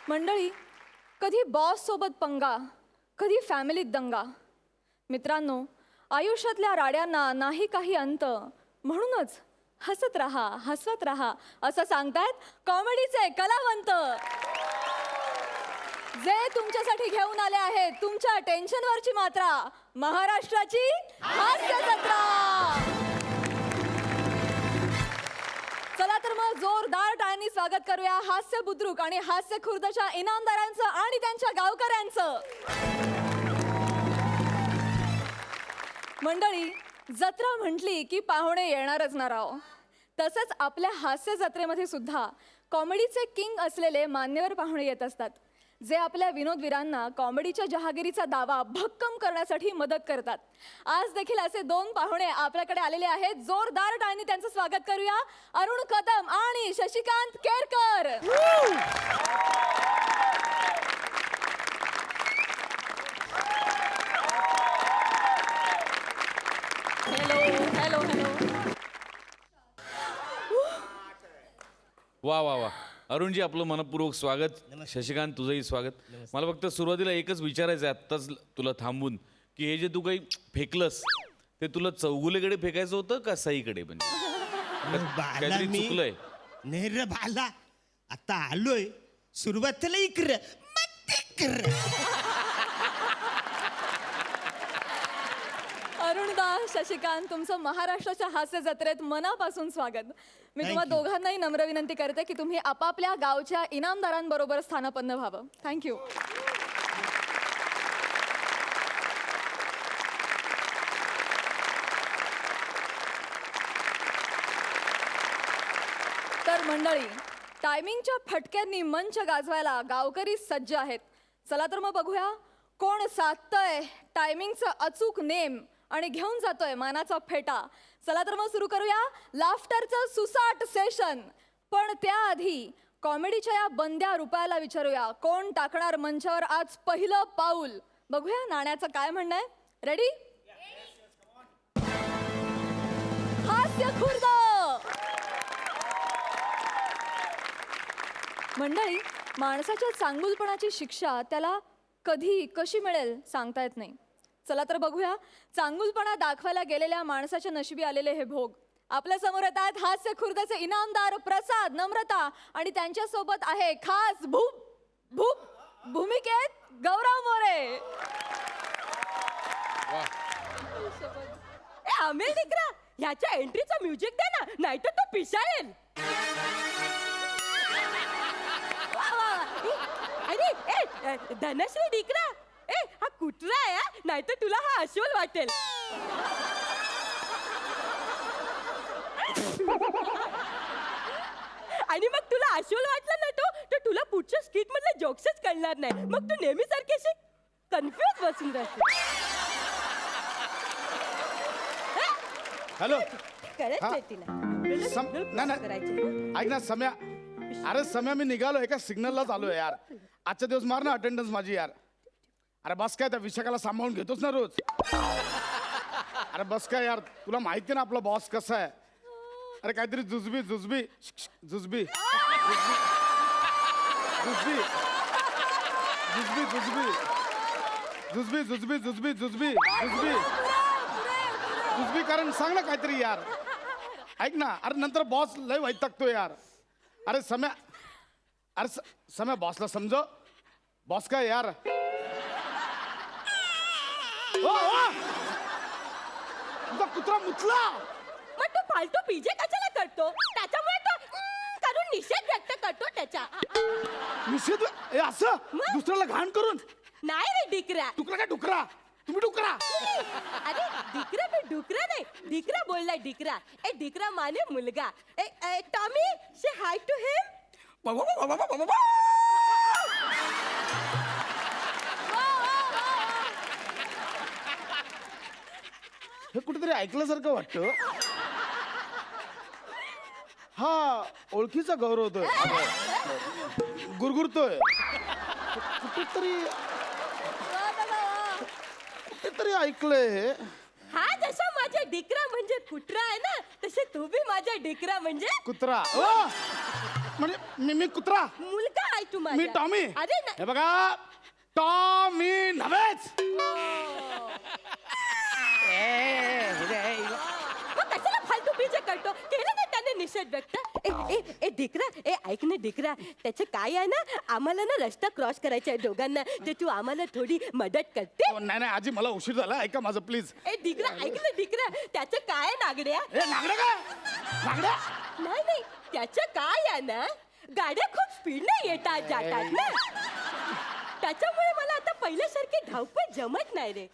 मंडळी, कधी बॉस सोबत पंगा, कधी फॅमिलीत दंगा. मित्रांनो, आयुष्यातल्या राड्यांना नाही काही अंत, म्हणूनच हसत राहा, हसवत राहा असं सांगतायत कॉमेडीचे कलावंत, जे तुमच्यासाठी घेऊन आले आहेत तुमच्या टेन्शनवरची मात्रा, महाराष्ट्राची हास्य जत्रा. चला तर मग जोरदार टाळ्यांनी स्वागत करूया हास्य बुद्रुक आणि हास्य खुर्दच्या इनामदारांचं आणि त्यांच्या गावकऱ्यांचं. मंडळी, जत्रा म्हटली की पाहुणे येणारच ना राव. तसंच आपल्या हास्य जत्रेमध्ये सुद्धा कॉमेडीचे किंग असलेले मान्यवर पाहुणे येत असतात, जे आपल्या विनोदवीरांना कॉमेडीच्या जहागिरीचा दावा भक्कम करण्यासाठी मदत करतात. आज देखील असे दोन पाहुणे आपल्याकडे आलेले आहेत. जोरदार टाळ्यांनी त्यांचं स्वागत करूया. अरुण कदम आणि Shashikant Kerkar. Hello hello hello. वा वा वा. अरुणजी, आपलं मनपूर्वक स्वागत. शशिकांत, तुझंही स्वागत. मला फक्त सुरुवातीला एकच विचारायचं आहे आत्ताच तुला थांबून, की हे जे तू काही फेकलंस ते तुला चौगुलेकडे फेकायचं होतं का सईकडे? म्हणजे काहीतरी चुकलंय. नेर भाला आता आलोय, सुरुवातीला इकडं. अरुणदा, शशिकांत, तुमचं महाराष्ट्राच्या हास्य जत्रेत मनापासून स्वागत. मी तुम्हा दोघांनाही नम्र विनंती करते की तुम्ही आपापल्या गावच्या इनामदारांबरोबर स्थानापन्न व्हावं. थँक्यू. तर मंडळी, टायमिंगच्या फटक्यांनी मंच गाजवायला गावकरी सज्ज आहेत. चला तर मग बघूया कोण साधतंय टायमिंगचं अचूक नेम आणि घेऊन जातोय मानाचा फेटा. चला तर मग सुरू करूया लाफ्टरचं सुसाट सेशन. पण त्याआधी कॉमेडीच्या या बंद्या रुपयाला विचारूया, कोण टाकणार मंचावर आज पहिलं पाऊल. बघूया नाण्याचं काय म्हणणं आहे. रेडी? हास्य खुर्द. मंडळी, माणसाच्या चांगुलपणाची शिक्षा त्याला कधी कशी मिळेल सांगता येत नाही. चला तर बघूया चांगुलपणा दाखवायला गेलेल्या माणसाच्या नशिबी आलेले हे भोग. आपल्या समोर येत आहेत हास्य खुर्दचे इनामदार प्रसाद, नम्रता आणि त्यांच्या सोबत आहे खास भूमिकेत गौरव मोरे. अमेल दिकरा, ह्याच्या एंट्रीचं म्युझिक दे ना, नाहीतर तो पिसाळेल. अरे धनश्री दिकरा, हा कुत्रा आहे, नाहीतर तुला हा अस्वल वाटेल. आणि मग तुला अस्वल वाटला ना तर तुला पुढच्या स्किट मधले जोक्सच कळणार नाही. मग तू नेहमी सारखी अशी कन्फ्युज बसून राहते. हॅलो, कळत नाही तिला. ऐक ना सम्या. अरे सम्या, मी निघालो एका सिग्नललाच आलो यार. आजच्या दिवस मार ना अटेंडन्स माझी यार. अरे बस काय, त्या विशाखाला सांभाळून घेतोच ना रोज. अरे बस काय यार, तुला माहिती ना आपला बॉस कसा आहे. अरे काहीतरी जुजबी जुजबी जुजबी जुजबी जुजबी जुजबी जुजबी जुजबी जुजबी जुजबी जुजबी जुजबी कारण सांग ना काहीतरी यार. ऐक ना, अरे नंतर बॉस लय वैतागतो यार. अरे सम्या, अरे सम्या, बॉसला समजव. बॉस काय यार. तुझा कुत्रा मुतला. मग तू फालतू पीजे कशाला करतो? त्याच्यामुळे तो करून निषेध व्यक्त करतो त्याचा. निषेध असं दुसऱ्याला घाण करून? नाही रे डिकरा. डुकरा काय डुकरा? तुम्ही डुकरा. अरे डिकरा मी डुकरा नाही, डिकरा बोललाय डिकरा. ए डिकरा माने मुलगा. ए टॉमी, से हाय टू हिम. हे कुठेतरी ऐकल्यासारखं वाटतं. हा ओळखीचा गौरव होतोय, गुरगुरतोय कुठेतरी कुठेतरी ऐकलंय. हा जसा माझा डिकरा म्हणजे कुत्रा आहे ना, तसे तू बी माझा डिकरा म्हणजे कुत्रा. म्हणजे मी कुत्रा. मुलगा आहे तू मी माझ्या टॉमी अरे हे बघा टॉमी नव्हेच मग कशाला फालतू बीजे करतो केलं ना त्याने निषेध व्यक्त ए ढिकरा ऐक ना ढिकरा त्याचं काय आहे ना आम्हाला ना रस्ता क्रॉस करायचा आहे दोघांना ते तू आम्हाला थोडी मदत करते नाही नाही आजी मला उशीर झाला ऐका माझं प्लीज ए ढिकरा ऐक ना ढिकरा त्याचं काय नागड्या ए नागडे काय नागड्या नाही त्याचं काय आहे ना गाड्या खूप स्पीडने येतात जातात ना त्याच्यामुळे मला आता पहिल्यासारखी धावपळ जमत नाही रे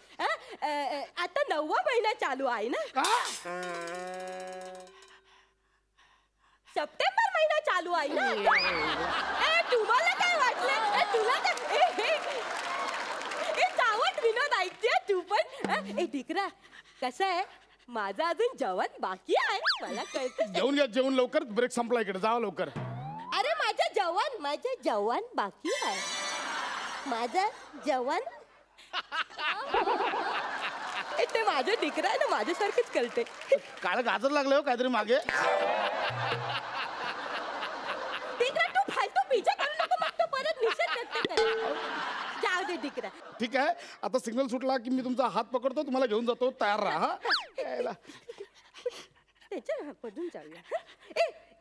आता 9वा महिना चालू आहे ना का सप्टेंबर महिना चालू आहे ना ए तुम्हाला काय वाटलं तुला काय चावट विनोद ऐकते तू पण ए ढिकरा कसं आहे माझा अजून जेवण बाकी आहे मला कळतं जेवून घ्या जेवण लवकर ब्रेक संपला इकडे जावा लवकर अरे माझं जेवण बाकी आहे माझं जेवण ते माझं ढिकरा आहे ना माझ्यासारखंच कळते काळ गाजर लागलं हो काहीतरी मागे ढिकरा तू फालतू पिझ्झा करू नको मग तो परत निषेध व्यक्त कर जाऊ दे ढिकरा ठीक आहे आता सिग्नल सुटला की मी तुमचा हात पकडतो तुम्हाला घेऊन जातो तयार राहा हा? यायला. त्याच्या पडून जाऊया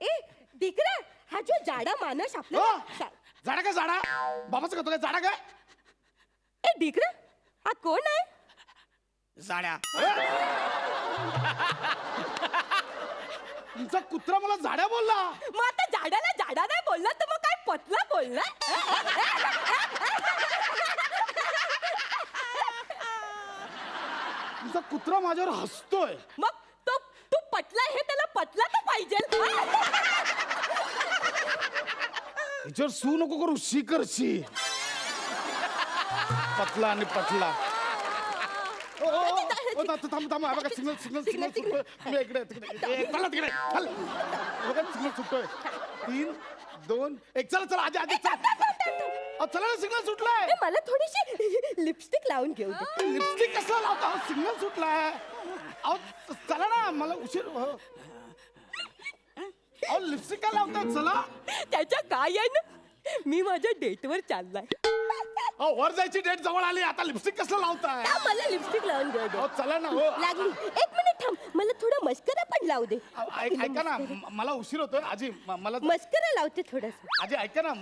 ए ढिकरा हा जो जाडा माणूस हो? आपला झाडा काय झाडा बाबाचं करतो काय झाडा काय ए ढिकरा हा कोण आहे झाड्या तुमचा कुत्रा मला झाड्या बोलला मग आता झाडाला झाडा नाही बोलला तर मग काय पतला बोलला तुमचा कुत्रा माझ्यावर हसतोय मग तू पटला हे त्याला पटला तर पाहिजे हिच्यावर सू नको करू शी कर शी पतला आणि पटला थांब थांब बघा सिग्नल सिग्नल सिग्नल सुटतोय तुम्ही इकडे तिकडे चला तिकडे चल बघा सिग्नल सुटतोय 3 2 1 चला चला आजी आजी चला चला ना सिग्नल सुटलाय मला थोडीशी लिपस्टिक लावून घेऊ दे लिपस्टिक कसला लावता सिग्नल सुटलाय अहो चला ना मला उशीर अहो लिपस्टिक काय लावताय चला त्याच्या काय आहे ना मी माझ्या डेटवर चाललाय अहो वर जायची डेट जवळ आली आता लिपस्टिक कसलं लावताय मला लिपस्टिक लावून घेऊ दे अहो चला ना हो लागली 1 मिनिट थांब मला थोडं मस्करा पण लावू दे ऐका ना मला उशीर होतोय आजी मला मस्करा लावते थोडस आजी ऐका ना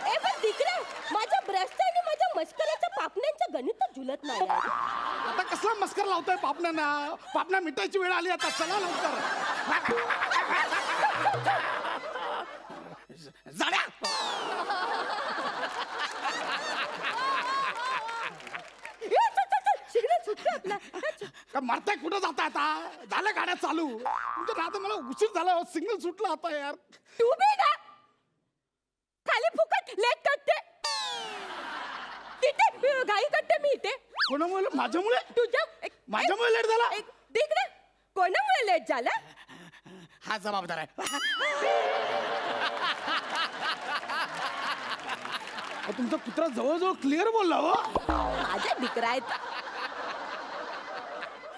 ए पण दिकरा माझ्या ब्रशचं आणि माझ्या मस्कराच्या पापण्यांचं गणित जुलत नाही आहे. आता कसला मस्कर लावतोय पापण्यांना पापण्या मिठायची वेळ आली आता चला लवकर जाड्या सिग्नल सुटलं आपला का मरताय कुठं जाता आता झालं गाड्या चालू तुमच्या राहता मला उशीर झाला सिग्नल सुटला आता यार तू बी ना खाली फुकट लेट करते तिथे घाई करते मी इथे कोणामुळे माझ्यामुळे माझ्यामुळे लेट झाला देख ना कोणामुळे लेट झाला हा जबाबदार आहे तुमचा कुत्रा जवळजवळ क्लिअर बोलला हो माझ्या दिकरा आहेत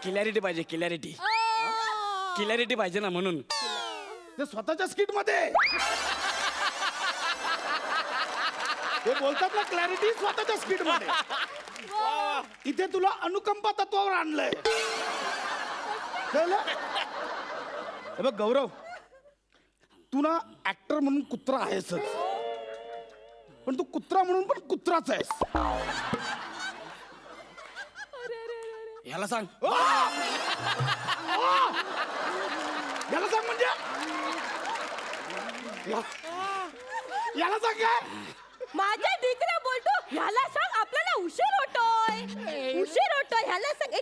क्लॅरिटी पाहिजे क्लॅरिटी क्लॅरिटी पाहिजे ना म्हणून ते स्वतःच्या स्किट मध्ये ते बोलतात ना क्लॅरिटी स्वतःच्या स्किट मध्ये इथे तुला अनुकंपा तत्वावर आणलंय कळलं? हे बघ गौरव तू ना ऍक्टर म्हणून कुत्रा आहेसच पण तू कुत्रा म्हणून पण कुत्राच आहेस ह्याला सांग याला सांग म्हणजे याला सांग काय माझा दिकरा बोलतो ह्याला सांग आपल्याला उशीर होतोय ह्याला सांग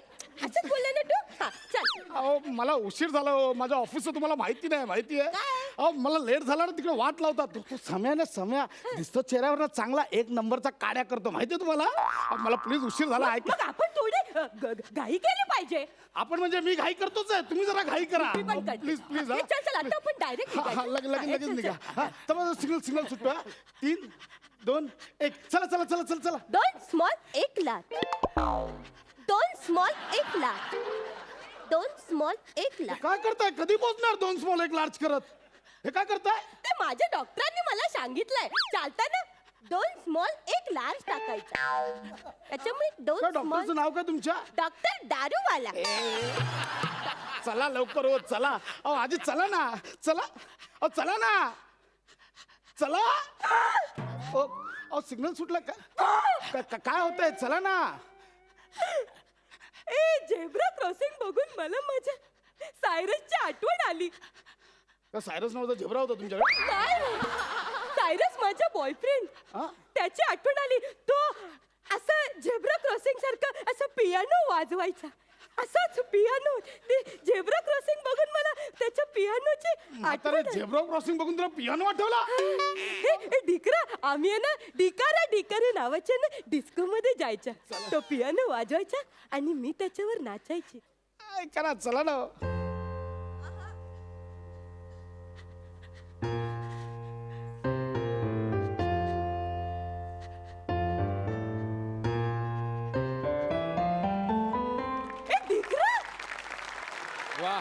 असंच बोलले ना तू हा चल अहो मला उशीर झाला हो माझ्या ऑफिसचं तुम्हाला माहिती नाही माहिती आहे अहो मला लेट झाला ना तिकडे वाट लावतात तो सम्या दिसतो चेहऱ्यावर ना चांगला 1 नंबरचा काड्या करतो माहितीये तुम्हाला अहो, मला प्लीज उशीर झाला ऐक मग आपण थोडी घाई केली पाहिजे आपण म्हणजे मी घाई करतोच आहे तुम्ही जरा घाई करा मी पण करते. प्लीज प्लीज चल चल आता आपण डायरेक्ट लगेच निघा हा तर सिग्नल सुटतो 3 2 1 चला चला चला चला चला 2 small 1 lakh 2 small 1 lakh 2 small 1 lakh काय करताय कधी पोहोचणार 2 स्मॉल 1 लार्ज करत हे काय करताय ते माझ्या डॉक्टरांनी मला सांगितलंय चालताना 2 स्मॉल 1 लार्ज टाकायचा त्याच्यामुळे 2 काय स्मॉल डॉक्टरचं नाव काय तुमच्या डॉक्टर दारूवाला चला लवकर हो चला अहो आजी चला ना चला अहो चला ना चला अहो सिग्नल सुटला काय होतंय चला ना झेब्रा क्रॉसिंग बघून मला माझ्या सायरसची आठवण आली का सायरस नव्हता झेब्रा होता तुमच्याकडे काय सायरस माझा बॉयफ्रेंड हा? त्याची आठवण आली तो असं झेब्रा क्रॉसिंग सारखं असं पियानो वाजवायचा असाच पियानो ते झेब्रा क्रॉसिंग बघून मला त्याच्या पियानोची म्हातारे आठवण आली. झेब्रा क्रॉसिंग बघून तुला पियानो आठवला हे डिकरा आम्ही आहे ना डिकारे नावाच्या ना डिस्को मध्ये जायच्या तो पियानो वाजवायचा आणि मी त्याच्यावर नाचायची ऐका ना चला ना ए डिकरा वा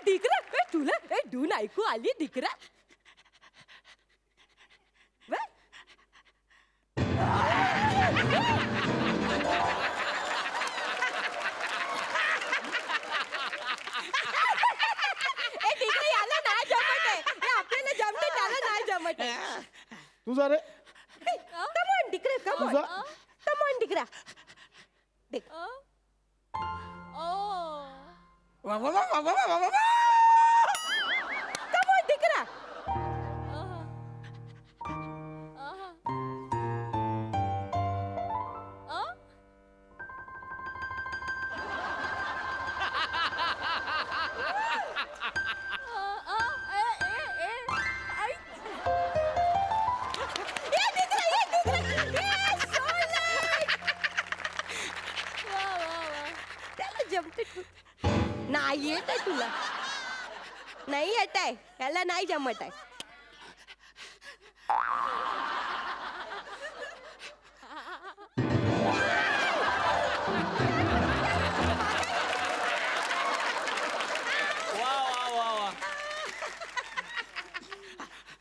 डिकरा तुला डून ऐकू आली डिकरा वा? ए डिकरा याला नाही जमत आहे हे आपल्याला जमते त्याला नाही जमत आहे तुझा रे कमॉन डिकरा कमॉन तुझा- कमॉन डिकरा डिक कमॉन डिकरा ये डिकरा ये सोलट त्याला जमते तू नाही येत आहे तुला नाही येत आहे त्याला नाही जमत आहे वा वा वा वा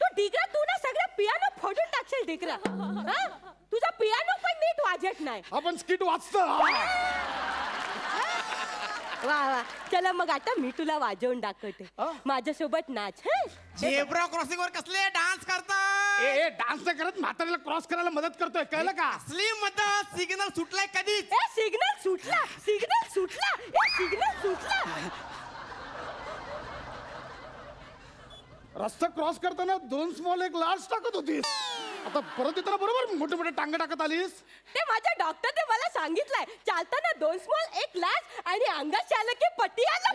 तू डिकरा तू ना सगळं पियानो फोडून टाकशील डिकरा हा? तुझा पियानो पण नीट वाजत नाही आपण स्किट वाचतो वा वा चला मग आता मी तुला वाजवून दाखवते हा? माझ्यासोबत नाच हं? झेब्रा क्रॉसिंग वर कसले डान्स करता ए डान्स नाही करत म्हाताऱ्याला क्रॉस करायला मदत करतोय कळलं का असली मदत सिग्नल सुटलाय कधीच ए सिग्नल सुटला सिग्नल सुटला ए सिग्नल सुटला रस्ता क्रॉस करताना 2 स्मॉल 1 लार्ज टाकत होतीस आता परत येताना बरोबर मोठे मोठे टांगे टाकत आलीस ते माझ्या डॉक्टरने मला सांगितलंय चालताना 2 स्मॉल 1 लार्ज आणि अंगात आलं की पटियाला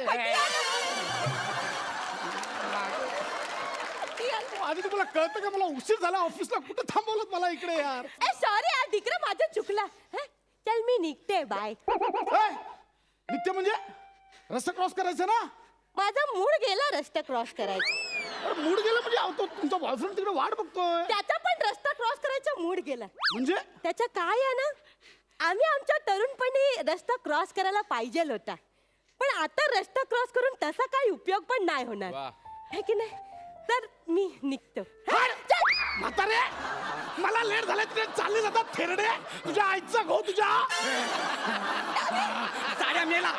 आधी तुम्हाला कळतं का मला उशीर झाला ऑफिसला कुठे थांबवलं मला इकडे यार ए सॉरी यार डिकरा माझं चुकला हं? चल मी निघते बाय ए, नित्य म्हणजे रस्ता क्रॉस करायचा ना माझा मूड गेला रस्ता क्रॉस करायचा अरे मूड गेला म्हणजे अहो, तो तुमचा बॉयफ्रेंड तिकडे वाट बघतोय त्याचा पण रस्ता क्रॉस करायचा मूड गेला म्हणजे त्याचं काय आहे ना आम्ही आमच्या तरुणपणी रस्ता क्रॉस करायला पाहिजे होता पण आता रस्ता क्रॉस करून तसा काही उपयोग पण नाही होणार वा. है की नाही तर मी निघतो हाड! म्हातारे मला लेट झालं तिकडे चालली जातात थेरडे तुझ्या आईचा घो तुझ्या साड्या मेला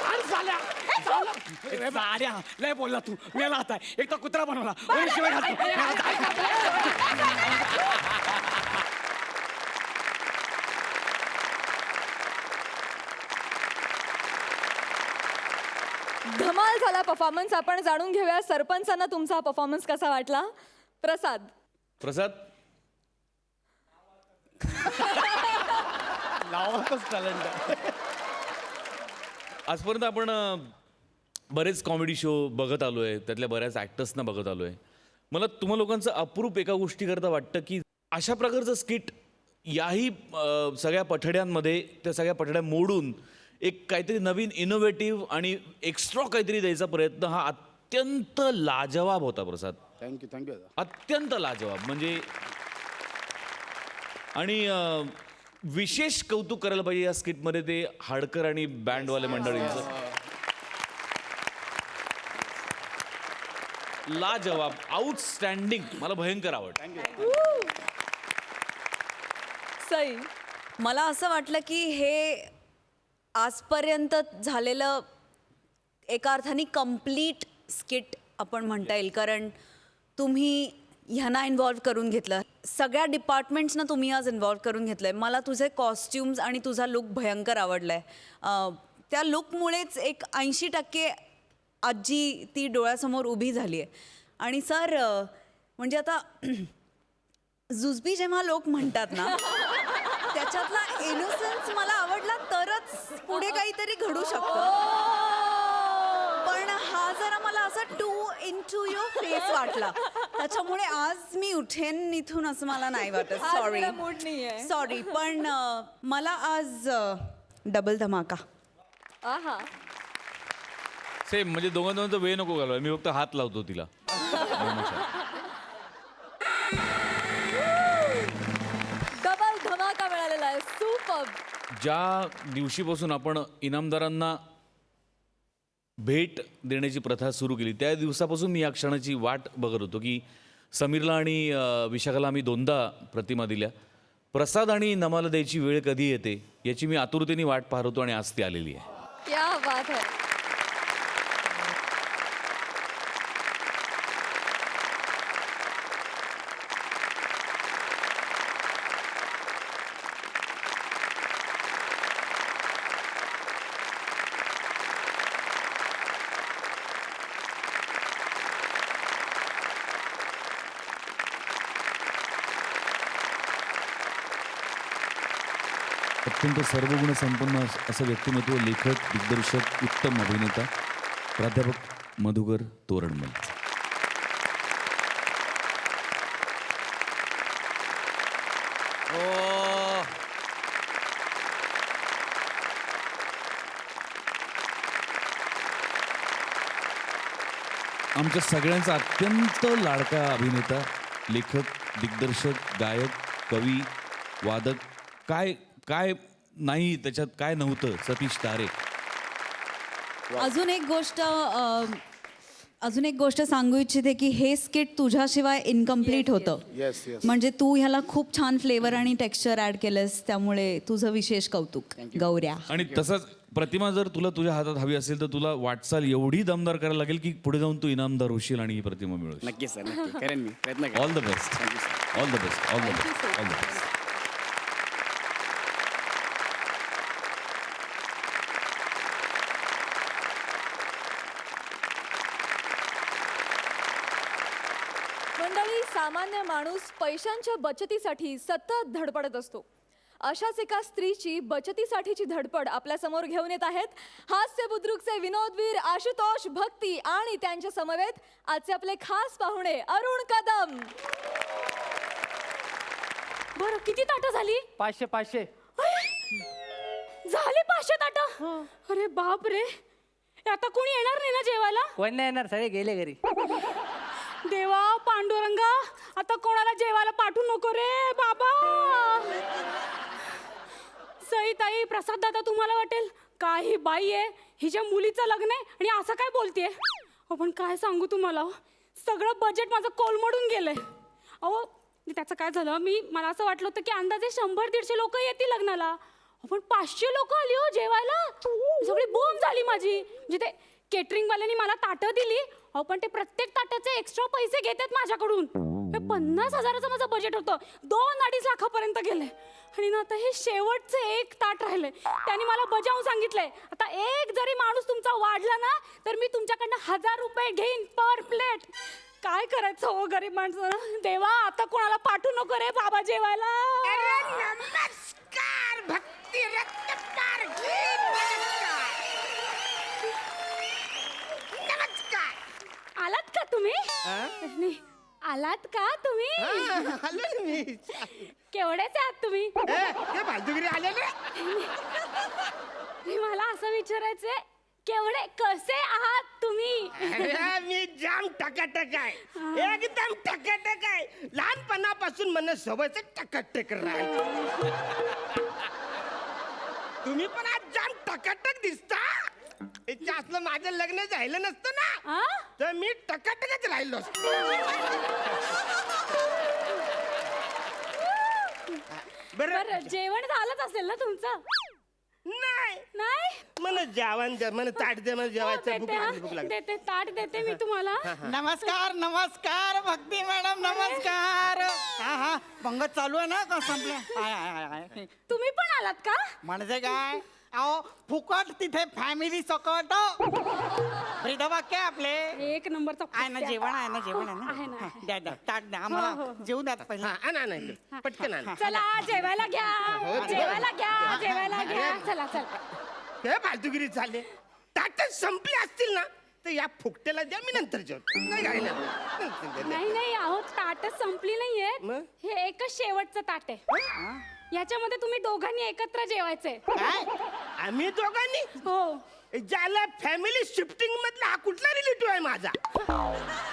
हाड झाल्या साड्या लय बोलला तू मेला आता एक तर कुत्रा बनवला ओरी शिवाय घालतो. मला जायचं. धमाल झाला परफॉर्मन्स. आपण जाणून घेऊया सरपंचांना तुमचा परफॉर्मन्स कसा वाटला. प्रसाद. प्रसाद लावातच टॅलेंट आजपर्यंत आपण बरेच कॉमेडी शो बघत आलो आहे त्यातल्या बऱ्याच ॲक्टर्सना बघत आलो आहे. मला तुम्हा लोकांचं अप्रूप एका गोष्टीकरता वाटतं की अशा प्रकारचं स्किट याही सगळ्या पठड्यांमध्ये त्या सगळ्या पठड्या मोडून एक काहीतरी नवीन इनोव्हेटिव्ह आणि एक्स्ट्रा काहीतरी द्यायचा प्रयत्न हा अत्यंत लाजवाब होता प्रसाद. थँक्यू अत्यंत लाजवाब म्हणजे आणि विशेष कौतुक करायला पाहिजे या स्किटमध्ये ते हाडकर आणि बँडवाले मंडळींचं. लाजवाब, आउटस्टँडिंग, मला भयंकर आवडतं. सई, मला असं वाटलं की हे आजपर्यंत झालेलं एका अर्थाने कम्प्लीट स्किट आपण म्हणता येईल, कारण तुम्ही ह्यांना इन्व्हॉल्व करून घेतलं, सगळ्या डिपार्टमेंट्सना तुम्ही आज इन्व्हॉल्व करून घेतलं आहे. मला तुझे कॉस्ट्युम्स आणि तुझा लुक भयंकर आवडला आहे. त्या लुकमुळेच एक 80% आजी ती डोळ्यासमोर उभी झाली आहे. आणि सर म्हणजे आता जुजबी जेव्हा लोक म्हणतात ना, त्याच्यातला इनोसन्स मला आवडला तरच पुढे काहीतरी घडू शकतं. पण हा जरा मला असं टू इंटू युअर फेस वाटला, त्याच्यामुळे आज मी उठेन इथून असं मला नाही वाटत. आज सॉरी मला मूड नाहीये. सॉरी, पण मला आज डबल धमाका. आहा, सेम, म्हणजे दोघांचा वेळ नको घालवाय, मी फक्त हात लावतो तिला. डबल धमाका मिळालेला आहे. सुपर. ज्या दिवशीपासून आपण इनामदारांना भेट देण्याची प्रथा सुरू केली त्या दिवसापासून मी या क्षणाची वाट बघत होतो की समीरला आणि विशाखाला आम्ही 2दा प्रतिमा दिल्या. प्रसाद आणि नमाला द्यायची वेळ कधी येते याची मी आतुरतेने वाट पाहत होतो आणि आज ती आलेली आहे. क्या बात है. अत्यंत सर्वगुण संपन्न असं व्यक्तिमत्व, लेखक, दिग्दर्शक, उत्तम अभिनेता, प्राध्यापक मधुकर तोरणमल. आमच्या सगळ्यांचा अत्यंत लाडका अभिनेता, लेखक, दिग्दर्शक, गायक, कवी, वादक, काय काय नाही त्याच्यात काय नव्हतं, सतीश तारे. अजून एक गोष्ट सांगू इच्छिते की हे स्किट तुझ्याशिवाय इनकम्प्लीट होतं. Yes yes. म्हणजे तू ह्याला खूप छान फ्लेवर आणि टेक्स्चर ऍड केलंस, त्यामुळे तुझं विशेष कौतुक गौऱ्या. आणि तसंच प्रतिमा जर तुला तुझ्या हातात हवी असेल तर तुला वाटचाल एवढी दमदार करायला लागेल की पुढे जाऊन तू इनामदार होशील आणि ही प्रतिमा मिळवशील. नक्की सर, नक्की करेन मी, प्रयत्न करेन. All the best. Thank you, sir. All the best. All the Thank you, best. sir. All the best. मंडळी, सामान्य माणूस पैशांच्या बचतीसाठी सतत धडपडत असतो. अशाच एका स्त्रीची बचतीसाठीची धडपड आपल्या समोर घेऊन येत आहेत हास्य बुद्रुकचे विनोदवीर आशुतोष भक्ती आणि त्यांच्या समवेत आजचे आपले खास पाहुणे अरुण कदम. बरं, किती ताटं झाली? 500 झाली 500 ताटं. अरे बाप रे, आता कोणी येणार नाही ना जेवायला? कोण नाही येणार, सगळे गेले घरी. देवा पांडुरंगा, आता कोणाला जेवायला पाठवू नको रे बाबा. सई ताई, प्रसाद दादा, तुम्हाला वाटेल काही बाई आहे, हिच्या मुलीचं लग्न आहे आणि असं काय बोलतेय. पण काय सांगू तुम्हाला, सगळं बजेट माझं कोलमडून गेलंय. अहो त्याचं काय झालं, मला असं वाटलं होतं की अंदाजे 100-150 लोक येतील लग्नाला, पण 500 लोक आली हो जेवायला. सगळी बोंब झाली माझी. म्हणजे ते केटरिंगवाल्यांनी मला ताटं दिली, पण ते प्रत्येक ताटाचे एक्स्ट्रा पैसे घेतात माझ्याकडून. 50,000चं माझं बजेट होतं, 2-2.5 लाखापर्यंत गेलंय. आणि ना आता हे शेवटचं एक ताट राहिलंय, त्यांनी मला बजावून सांगितलंय, आता एक जरी माणूस तुमचा वाढला ना तर मी तुमच्याकडनं 1000 रुपये घेईन पर प्लेट. काय करायचं हो गरीब माणसं. देवा, आता कोणाला पाठवू नको रे बाबा जेवायला. नमस्कार भक्ती रक्तकार नमस्कार. आलात का तुम्ही? नाही, आलात का तुम्ही? आलो मी. केवढेच आहात तुम्ही? हे बाजूगिरी आलेले. मला असं विचारायचंय, केवढे कसे आहात तुम्ही? मी जाम टकाटक आहे, एकदम टकाटक आहे. लहानपणापासून मला सवयच टकाटक राहायचं. तुम्ही पण आज जाम टकाटक दिसता याच्या असलं माझं लग्न झालं नसतं ना आ? तर मी टकाटकच राहिलो असतो. बरं बरं जेवण झालंच असेल ना तुमचं नाही नाही मला जेवण द्या मला ताट द्या मला जेवायचं भूक देते हा. लागली भूक लागली देते ताट देते मी तुम्हाला नमस्कार नमस्कार भक्ती मॅडम नमस्कार हा हा पंगत चालू आहे ना का संपले हाय हाय हाय हाय तुम्ही पण आलात का म्हणजे काय अहो फुकट तिथे फॅमिली सकट ब्रीदवाक्य आपले एक नंबरचा आहे ना कुत्त्या. जेवण आहे ना जेवण आहे आहे ना, ना आहे. द्या द्या ताट द्या हो, आम्हाला हो. जेवू द्या पहिला हा आणा आणा इकडे. पटकन आणा चला जेवायला घ्या हो, जेवायला घ्या जेवायला घ्या चला चला हे फालतुगिरी चालले ताटच संपली असतील ना तर या फुकट्याला द्या मी नंतर जेवतो नाही काय नाही नाही नाही अहो ताटच संपली नाहीये मग? हे एकच शेवटचं ताट आहे याच्यामध्ये तुम्ही दोघांनी एकत्र जेवायचंय काय आम्ही दोघांनी हो ज्याला फॅमिली शिफ्टिंग मधला हा कुठला रिलेटिव्ह आहे माझा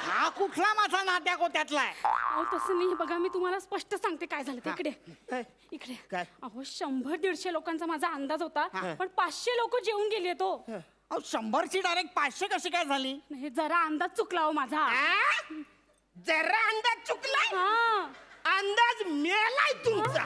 हा कुठला माझा नात्या गोत्यातला आहे अहो तसं नाही बघा मी तुम्हाला स्पष्ट सांगते काय झालं ते इकडे काय? इकडे काय? अहो 100-150 लोकांचा माझा अंदाज होता पण 500 लोक जेवून गेले तो अहो 100ची डायरेक्ट 500 कशी काय झाली नाही जरा अंदाज चुकला हो माझा आ? जरा अंदाज चुकलाय हा अंदाज मेलाय तुमचा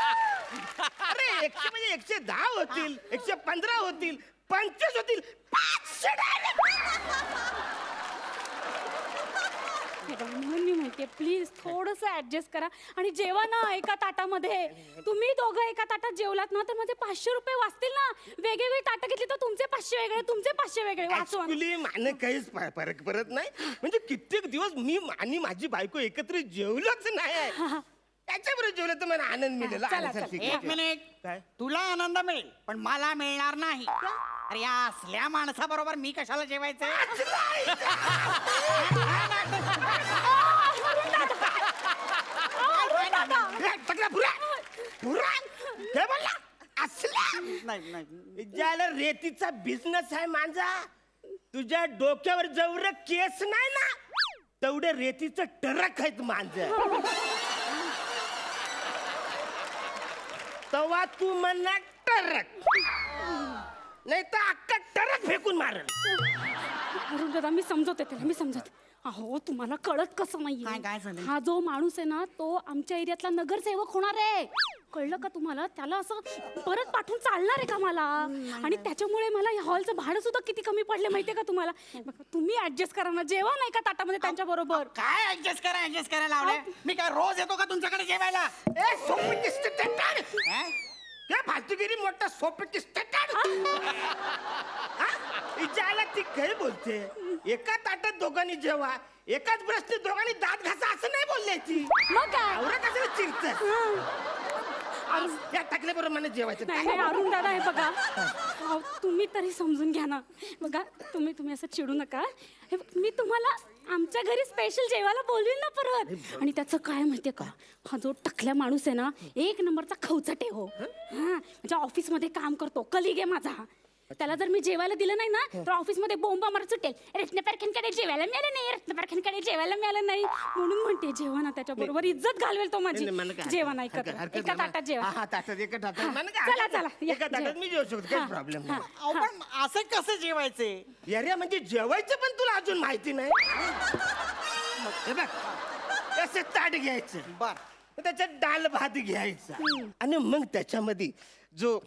अरे 100 म्हणजे 110 होतील 115 होतील 25 होतील 500 म्हणून मी म्हणते प्लीज थोडस ऍडजस्ट करा आणि जेवा ना एका ताटामध्ये तुम्ही दोघं एका ताटात जेवलात ना तर माझे 500 रुपये वाचतील ना वेगवेगळी ताटं घेतली तर तुमचे 500 वेगळे तुमचे 500 वेगळे वाचवा ऍक्च्युली मला काहीच फरक पडत नाही म्हणजे कित्येक दिवस मी आणि माझी बायको एकत्र जेवलोच नाही त्याच्याबरोबर जेवलं तर मला आनंद मिळेल चला, आनंद चला. ठीक एक आहे. मिनिट काय तुला आनंद मिळेल पण मला मिळणार नाही अरे या असल्या माणसाबरोबर मी कशाला जेवायचं टकला पुरा पुरा हे बोलला असला नाही नाही ज्याला रेतीचा बिझनेस आहे माझा तुझ्या डोक्यावर जेवढं केस नाही ना तेवढे रेतीचं टरक आहेत माझं तेव्हा तू म्हणला टरक नाही तर अक्का टरक फेकून मारल अरुण दादा मी समजवते त्याला मी समजवते अहो तुम्हाला कळत कसं काय झालं? नाहीये हा जो माणूस आहे ना तो आमच्या एरियातला नगरसेवक होणार आहे कळलं का तुम्हाला त्याला असं परत पाठवून चालणार आहे का मला आणि त्याच्यामुळे मला या हॉलचं भाडं सुद्धा किती कमी पडले माहितीये का तुम्हाला बघा, तुम्ही ऍडजस्ट करा ना जेवा नाही का ताटामध्ये त्यांच्या बरोबर काय ऍडजस्ट करायला लावलंय मी काय रोज येतो का तुमच्याकडे जेवायला ए सोपीची स्टँडर्ड हे? या भातुगिरी मोठा सोपीची स्टँडर्ड ज्याला ती काही बोलते एका ताटात दोघांनी जेवा एकाच ब्रशने दोघांनी दात घासा असं नाही बोलल्याची मग काय आवरा कसं चिरत या टाकल्याबरोबर मला जेवायचं नाही नाही अरुण दादा हे बघा अहो, तुम्ही तरी समजून घ्या ना बघा तुम्ही असं चिडू नका हे बघ, मी तुम्हाला आमच्या घरी स्पेशल जेवायला बोलवीन ना परत आणि त्याचं काय माहितीये का हा जो टकल्या माणूस आहे ना एक नंबरचा खवचटे हो हा म्हणजे ऑफिसमध्ये काम करतो कलिग आहे माझा त्याला जर मी जेवायला दिलं नाही ना तर ऑफिसमध्ये बोंबा मारत सुटेल रत्नपारख्यांकडे जेवायला मिळालं नाही रत्नपारख्यांकडे जेवायला मिळालं नाही म्हणून म्हणते जेवा ना त्याच्या बरोबर इज्जत घालवेल तो माझी जेवा नाही एका ताटात जेवा हा ताटात एका ताटात मला काय चला, चला, या, एका ताटात जेवा. मी जेवू शकतो काही हा, प्रॉब्लेम हा. नाही अहो, पण असे कसे जेवायचे अरे म्हणजे जेवायचं पण तुला अजून माहिती नाही हे बघ असं ताट घ्यायचं बर त्याच्यात डाल भात घ्यायचा आणि मग त्याच्यामध्ये जो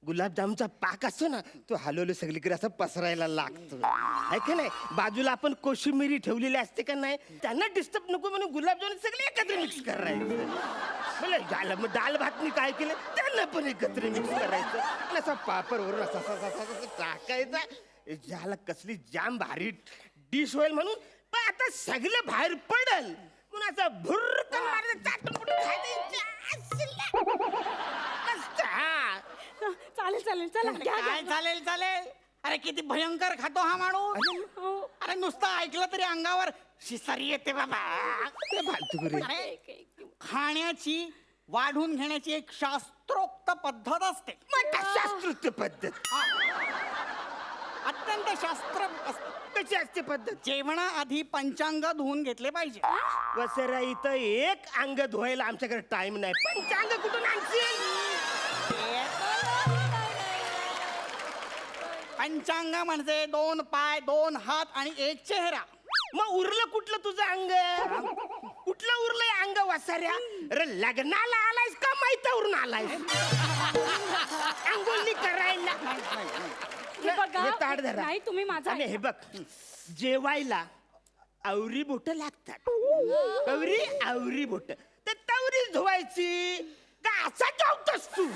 गुलाबजामचा पाक असतो ना तो हलवलं सगळीकडे असं पसरायला लागतो आहे का नाही बाजूला आपण कोशिंबिरी ठेवलेली असते का नाही त्यांना डिस्टर्ब नको म्हणून गुलाबजाम सगळे एकत्र मिक्स करायचं मग डाल भातनी काय केलं त्यांना पण एकत्र मिक्स करायचं आणि असं पापड वरून असं टाकायचा ज्याला कसली जाम भारी डिश होईल म्हणून पण आता सगळं बाहेर पडल म्हणून असं भुर्रकन मारायचं, चाटून-पुटून खायचं. मस्त, हा. चालेल चला घ्या काय चालेल चालेल अरे किती भयंकर खातो हा माणूस हो. अरे नुसतं ऐकलं तरी अंगावर शिसारी येते बाबा ते फालतूगिरी. अरे खाण्याची वाढून घेण्याची एक शास्त्रोक्त पद्धत असते मोठा शास्त्रोक्त पद्धत अत्यंत शास्त्र कशी असते पद्धत? जेवणाआधी पंचांग धुवून घेतले पाहिजे. वसरा इथं एक अंग धुवायला आमच्याकडे टाइम नाही. पंचांग कुठून आणशील? पंचांग म्हणजे 2 पाय, 2 हात आणि 1 चेहरा. मग उरलं कुठलं तुझं अंग? कुठलं उरलंय अंग वसाऱ्या? अरे लग्नाला आलायस का माहितीवरून आलायस? अंगोली करायला. हे बघा, हे ताट धरा. नाही, तुम्ही माझं आणि ऐका. हे बघ, जेवायला आवरी बोट लागतात. आवरी बोट. ते तवरी धुवायची का असा जेवतोस तू?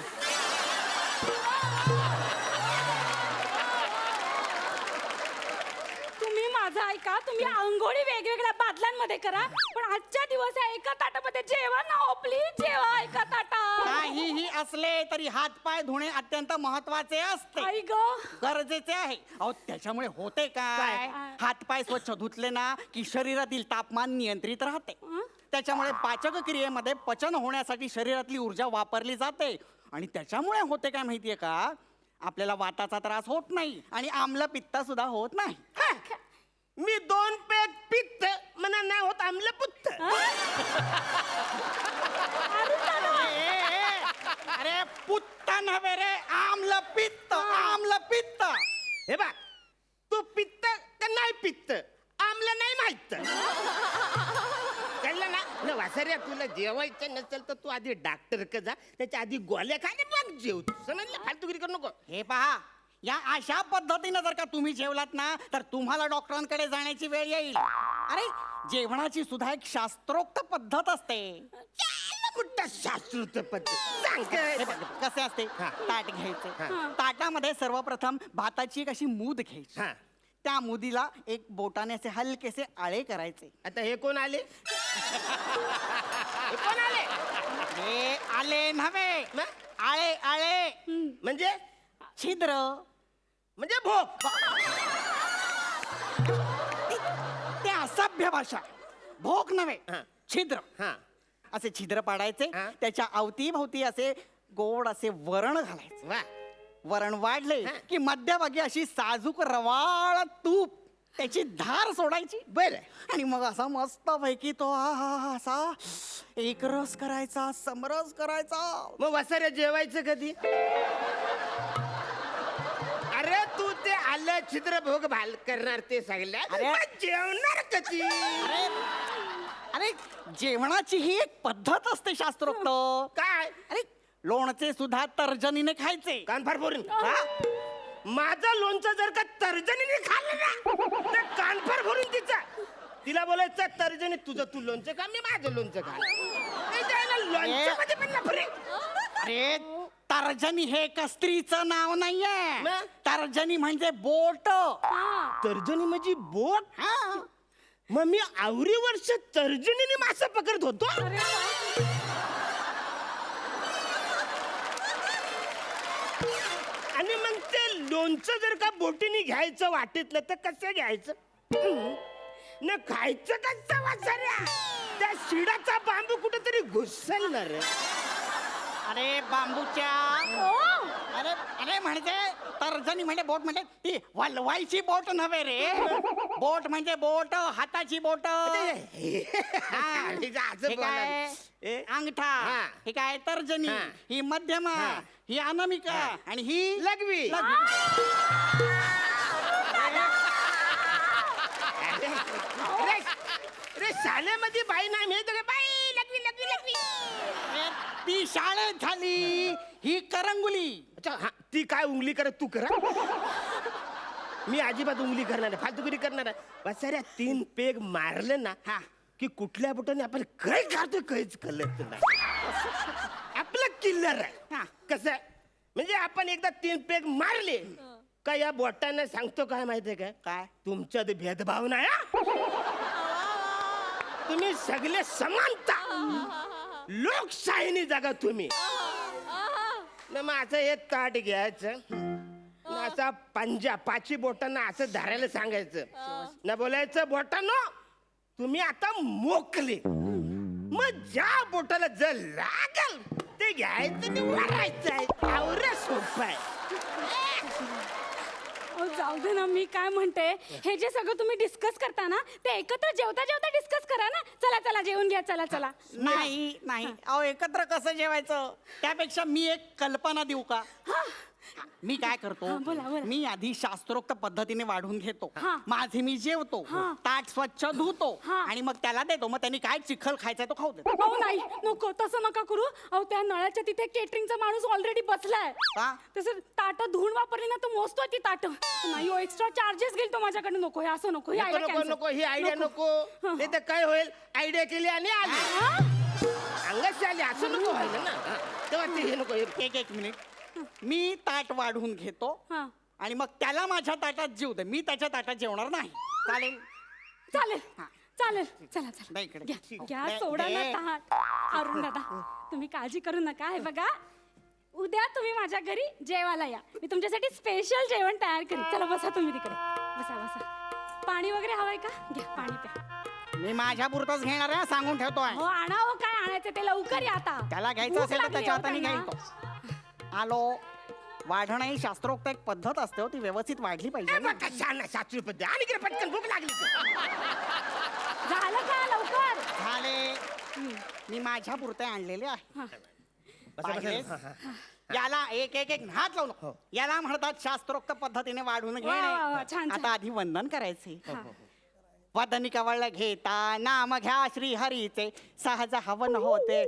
तुम्ही माझं ऐका, तुम्ही आंघोळी वेगवेगळ्या बादल्यांमध्ये करा, पण आजच्या दिवस या एका ताटामध्ये जेवा ना हो, प्लीज जेवा एका ताटात. काहीही असले तरी हातपाय धुणे अत्यंत महत्वाचे असते, आई ग, गरजेचे आहे. अहो त्याच्यामुळे होते काय, हातपाय स्वच्छ धुतले ना की शरीरातील तापमान नियंत्रित राहते. त्याच्यामुळे पाचक क्रियेमध्ये पचन होण्यासाठी शरीरातली ऊर्जा वापरली जाते आणि त्याच्यामुळे होते काय माहितीये का, आपल्याला वाताचा त्रास होत नाही आणि आम्ल पित्त सुद्धा होत नाही. हा. मी 2 पेग पित्त म्हणा नाही होत आमलपुत्त. अरे पुत्त नव्हे रे, आम्ल पित्त, आम्ल पित्त. हे बघ, तू पित्त का नाही पित्त आमला नाही माहित. कळलं ना? न वासऱ्या, तुला जेवायचं नसेल तर तू आधी डॉक्टर का जा, त्याच्या आधी गोळ्या खाणे मग जेव. समजलं? फालतूगिरी करू नको. हे पहा, या अशा पद्धतीनं जर का तुम्ही जेवलात ना तर तुम्हाला डॉक्टरांकडे जाण्याची वेळ येईल. अरे जेवणाची सुद्धा एक शास्त्रोक्त पद्धत असते. कुठं शास्त्रोक्त पद्धत सांग हे काय? बघ, कसे असते, हा. ताट घ्यायचे, हा. ताटामध्ये सर्वप्रथम भाताची एक अशी मूद घ्यायची, हा. त्या मुदीला एक बोटाने असे हलकेसे आळे करायचे. आता हे कोण आले? हे कोण आले? हे आले नव्हे, मग? आळे आळे म्हणजे छिद्र. म्हणजे भोग. ते असभ्य भाषा. भोग नव्हे, हा. छिद्र. हा. असे छिद्र पाडायचे, हा. त्याच्या अवतीभोवती असे गोड असे वरण घालायचे. वा. वरण वाढले हा. की मध्यभागी अशी साजूक रवाळ तूप त्याची धार सोडायची. बर. आणि मग असा मस्त पैकी तो असा एकरस करायचा, समरस करायचा. मग वसाऱ्या जेवायचं कधी? अरे तू ते आलं छिद्र भोग भाल करणार ते सांगल्या, अरे. मग जेवणार कधी? अरे अरे जेवणाची ही एक पद्धत असते शास्त्रोक्त. काय? अरे लोणचे सुद्धा तर्जनीने खायचे. कान फार फोडून. हा? माझं लोणचं जर का तर्जनीने खाल्लं ना तर कान फार भरून तिला बोलायचं तर्जनी तुझं तू लोणचं खा, मी माझं लोणचं खा. लोणच्यामध्ये पण नफरे. अरे तर्जनी हे एका स्त्रीचं नाव नाहीये. मग? तर्जनी म्हणजे बोट. तर्जनी म्हणजे बोट? हा. मग मी आवरी वर्ष तर्जनीने मासा पकडत होतो. आणि मग ते लोणचं जर का बोटीने घ्यायचं वाटेतलं तर कसं घ्यायचं? न खायचं कसं वाचाऱ्या? त्या शिडाचा बांबू कुठेतरी घुसलणार. अरे बांबूच्या. अरे अरे म्हणजे तर्जनी म्हणजे बोट म्हणजे ती वलवायची बोट नव्हे रे. बोट म्हणजे बोट, हाताची बोट. हे काय? अंगठा. हा. हे काय तर्जनी. हा. ही मध्यमा. हा. ही अनामिका. आणि ही लघवी. अरे शाळेमध्ये बाई नाही मिळत का? बाई लघवी लघवी लघवी. अरे, ती शाळेत झाली. ही करंगुली. अच्छा हा, ती काय उंगली करत तू करा. मी अजिबात उंगली करणार नाही, फालतुगिरी करणार आहे. बसाऱ्या 3 पेग मारलं ना हा. की कुठल्या बोटाने आपण काय खातो काहीच कळत नाही. आपलं किल्लर आहे. हा. कसं आहे? म्हणजे आपण एकदा 3 पेग मारले का या बोटाने सांगतो काय माहितीये काय? काय? तुमच्यात भेदभाव नाही हा? तुम्ही सगळे समानता लोकशाहीने जगा तुम्ही. न मग असं हे ताट घ्यायचं न असा पंजा 5 बोटांना असं धरायला सांगायचं न बोलायचं बोटानो तुम्ही आता मोकले. मग ज्या बोटाला जर लागल ते घ्यायचं आणि वरायचं आहे. आवरं सोपं आहे. जाऊ दे ना, मी काय म्हणते, हे जे सगळं तुम्ही डिस्कस करता ना, ते एकत्र जेवता जेवता डिस्कस करा ना. चला चला जेवून घ्या, चला चला. नाही अहो एकत्र कसं जेवायचं, त्यापेक्षा मी एक कल्पना देऊ का? मी काय करतो, बोला, बोला. मी आधी शास्त्रोक्त पद्धतीने वाढून घेतो, हा. माझे मी जेवतो, ताट स्वच्छ धुतो हा. आणि मग त्याला देतो, मग त्यांनी काय चिखल खायचा तो खाऊ देतो. अहो नाही, नको तसं नका करू. अहो त्या नळाच्या तिथे केटरिंगचा माणूस ऑलरेडी बसलाय. का? तसं ताटं धुवून वापरली ना, तो मोजतोय ती ताटं. नाही हो, एक्स्ट्रा चार्जेस घेईल तो माझ्याकडे. नको हे असं नको, हे नको idea नको cancel. नको ही आयडिया नको. नाही तर काय होईल, आयडिया केली आणि आली अंगाशी आली असं नको व्हायला ना. हा. तेव्हा ते हे नको हे एक मिनिट, मी ताट वाढून घेतो हा. आणि मग त्याला माझ्या ताटात जेवू दे, मी त्याच्या ताटात जेवणार नाही. चालेल? चालेल हा. चालेल, चला चला नाही इकडे. घ्या, घ्या नाही, सोडा ना दे. ताट. अरुण दादा, तुम्ही काळजी करू नका. हे बघा, उद्या तुम्ही माझ्या घरी जेवायला या. मी तुमच्यासाठी स्पेशल जेवण तयार करीन. चला बसा तुम्ही तिकडे, बसा बसा. पाणी वगैरे हवंय का? घ्या पाणी प्या. मी माझ्या पुरतच घेणार आहे, सांगून ठेवतोय. हो आणा, हो काय आणायचं ते लवकर या आता. त्याला घ्यायचं भूक असेल तर लागली त्याच्या हो हाताने त्यांना. घेईल तो. आलो. वाढणं ही शास्त्रोक्त एक पद्धत असते हो, ती व्यवस्थित वाढली पाहिजे ना. बघा, छान आहे, शास्त्रीय पद्धत आणि इकडे पटकन भूक लागली झालं का लवकर? झाले. मी माझ्या पुरते आणलेले आहे. बसा, पाहिलेस? बसा. हा, याला एक एक एक हात लावून हो. याला म्हणतात शास्त्रोक्त पद्धतीने वाढून वा, वा, वा, घेणे. छान, छान. आता आधी वंदन करायचे. वदनी कवळ घेता नाम घ्या श्री हरीचे, सहज हवन होते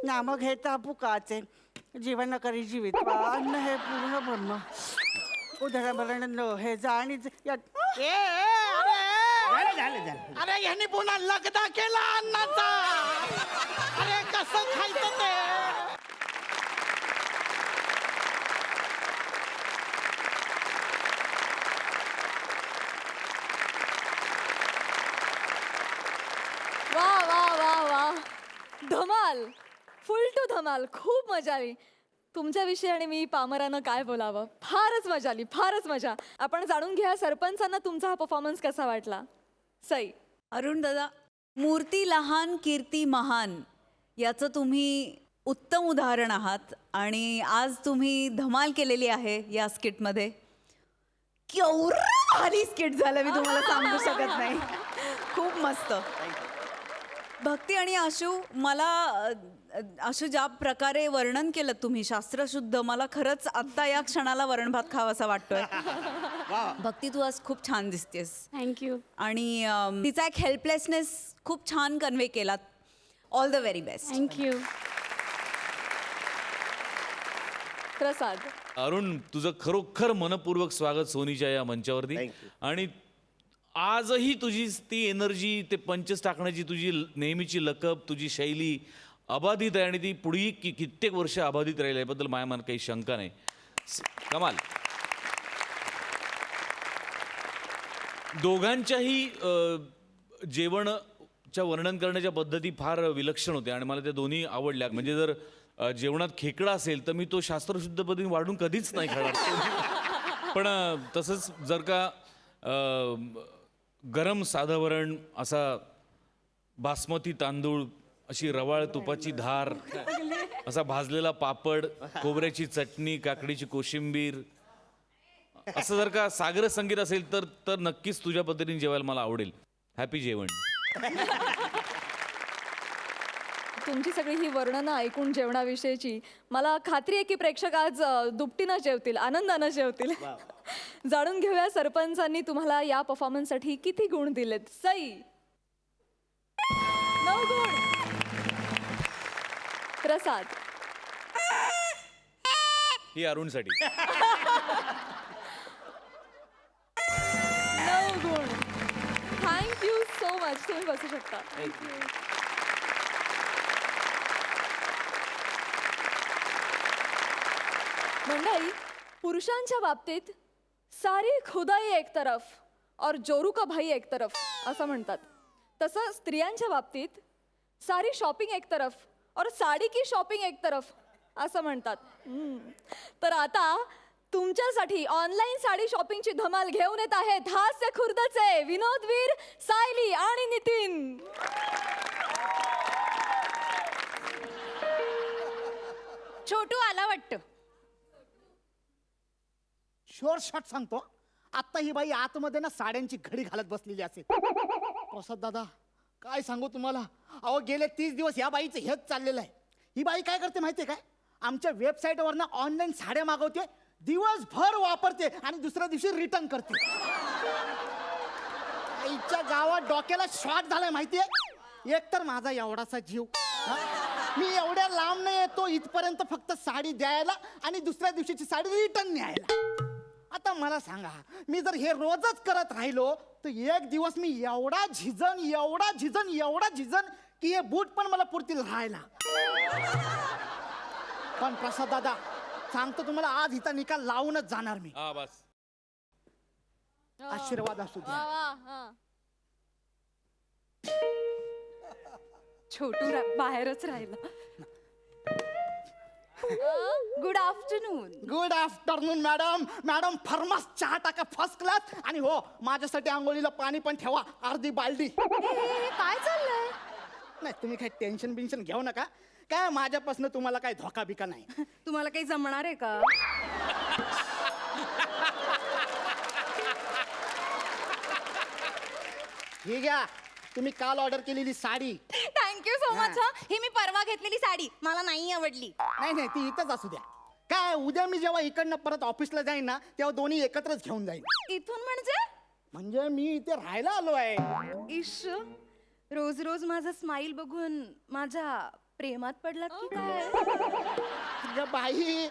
नाम घेता पुकाचे, जीवन करी जीवित अन्न हे पूर्ण ब्रह्म उदरभरण हे जाणीच झालं झालं झालं. अरे ह्यांनी पुन्हा लगदा केला अन्नाचा. अरे कसं खायचं ते? वा वा वा वा, धमाल, फुल टू धमाल. खूप मजा आली तुमच्याविषयी आणि मी पामरानं काय बोलावं. फारच मजा आली, फारच मजा. आपण जाणून घ्या सरपंचांना तुमचा हा परफॉर्मन्स कसा वाटला. सई. अरुण दादा, मूर्ती लहान कीर्ती महान याचं तुम्ही उत्तम उदाहरण आहात आणि आज तुम्ही धमाल केलेली आहे या स्किटमध्ये. केवढं भारी स्किट झालं, मी तुम्हाला सांगू शकत नाही. खूप मस्त. भक्ती आणि आशू, मला आशू ज्या प्रकारे वर्णन केलं तुम्ही शास्त्रशुद्ध, मला खरंच आत्ता या क्षणाला वरण भात खावासा वाटतोय. भक्ती, तू आज खूप छान दिसतेस थँक्यू. आणि तिचा एक हेल्पलेसनेस खूप छान कन्वे केलात. All the very best. Thank you. Prasad. Arun, तुझं खरोखर मनपूर्वक स्वागत सोनीच्या या मंचावरती. Thank you. आणि आजही तुझी ती एनर्जी, ते पंचस टाकण्याची तुझी नेहमीची लकब, तुझी शैली अबाधित आहे आणि ती पुढेही कित्येक वर्ष अबाधित राहील, याबद्दल माझ्या मनात काही शंका नाही. कमाल. दोघांच्याही जेवणच्या वर्णन करण्याच्या पद्धती फार विलक्षण होत्या आणि मला त्या दोन्ही आवडल्या. म्हणजे जर जेवणात खेकडा असेल तर मी तो शास्त्रशुद्ध पद्धतीने वाढून कधीच नाही खाणार. पण तसंच जर का गरम साधं वरण, असा बासमती तांदूळ, अशी रवाळ तुपाची धार, असा भाजलेला पापड, खोबऱ्याची चटणी, काकडीची कोशिंबीर, असं जर का सागर संगीत असेल तर नक्कीच तुझ्या पद्धतीने जेवायला मला आवडेल. हॅपी जेवण. तुमची सगळी ही वर्णनं ऐकून जेवणाविषयीची मला खात्री आहे की प्रेक्षक आज दुपटीनं जेवतील, आनंदानं जेवतील. जाणून घेऊया सरपंचांनी तुम्हाला या परफॉर्मन्ससाठी किती गुण दिलेत. सई. 9 गुण. प्रसाद. ही अरुणसाठी. 9 गुण. Thank you so much. तुम्ही बसू शकता. मंडळी, पुरुषांच्या बाबतीत सारी खुदाई एक तरफ और जोरू का भाई एक तरफ असं म्हणतात. तसं स्त्रियांच्या बाबतीत सारी शॉपिंग एक तरफ और साडी की शॉपिंग एक तरफ असं म्हणतात. तर आता तुमच्यासाठी ऑनलाईन साडी शॉपिंगची धमाल घेऊन येत आहेत हास्य खुर्दचे विनोदवीर सायली आणि नितीन. छोटू आला वाटतं. शॉर्ट शॉट सांगतो, आत्ता ही बाई आतमध्ये ना साड्यांची घडी घालत बसलेली असेल. प्रसाद दादा काय सांगू तुम्हाला, अहो गेले 30 दिवस या बाईचं हेच चाललेलं आहे. ही बाई काय करते माहितीये काय, आमच्या वेबसाईटवर ना ऑनलाईन साड्या मागवते, दिवसभर वापरते आणि दुसऱ्या दिवशी रिटर्न करते. आईच्या गावात डोक्याला शॉट झालाय माहितीये. एकतर माझा एवढासा जीव, हा? मी एवढ्या लांब नाही येतो इथपर्यंत फक्त साडी द्यायला आणि दुसऱ्या दिवशीची साडी रिटर्न न्यायला. आता मला सांगा, मी जर हे रोजच करत राहिलो तर एक दिवस मी एवढा झिजन की हे बूट पण मला पुरतील राहायला. पण प्रसाद दादा सांगतो तुम्हाला, आज हिचा निकाल लावूनच जाणार मी. हा बस. आशीर्वाद असू द्या. छोटू बाहेरच राहिला. Good afternoon. Good afternoon madam. Madam फर्मास चहा टाका फर्स्ट क्लास, आणि हो माझ्यासाठी आंघोळीला पाणी पण ठेवा, अर्धी बालडी. काय चाललंय? नाही तुम्ही काही टेन्शन बिन्शन घेऊ नका, काय माझ्यापासून तुम्हाला काय धोका बिका नाही. तुम्हाला काही जमणार आहे का? हे घ्या, तुम्ही काल ऑर्डर केलेली साडी. Thank you so much. ही मी परवा घेतलेली साडी मला नाही आवडली. नाही ती इथंच असू द्या. काय उद्या मी जेव्हा इकडनं परत ऑफिसला जाईन ना, तेव्हा दोन्ही एकत्रच घेऊन जाईन. इथून म्हणजे मी इथे राहायला आलो आहे. इश, रोज रोज माझा स्माइल बघून माझ्या प्रेमात पडलात की काय? अगं बाई,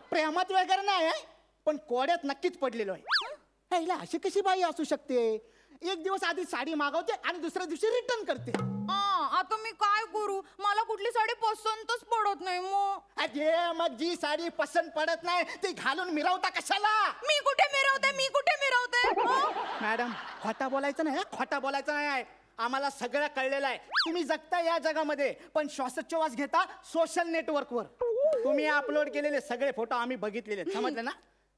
प्रेमात वगैरे नाही आहे, पण कोड्यात नक्कीच पडलेलो आहे. ह्याला अशी कशी बाई असू शकते, एक दिवस आधी साडी मागवते आणि दुसऱ्या दिवशी रिटर्न करते. आता मी काय करू, मला कुठली साडी पसंतच पडत नाही. अरे मग जी साडी पसंत पडत नाही ती घालून मिरवता कशाला? मी कुठे मिरवते? मॅडम खोटा बोलायचं नाही, खोटा बोलायचं नाही. आम्हाला सगळं कळलेलं आहे. तुम्ही जगता या जगामध्ये पण श्वासोच्छवास घेता सोशल नेटवर्कवर. तुम्ही अपलोड केलेले सगळे फोटो आम्ही बघितलेले, समजलं ना?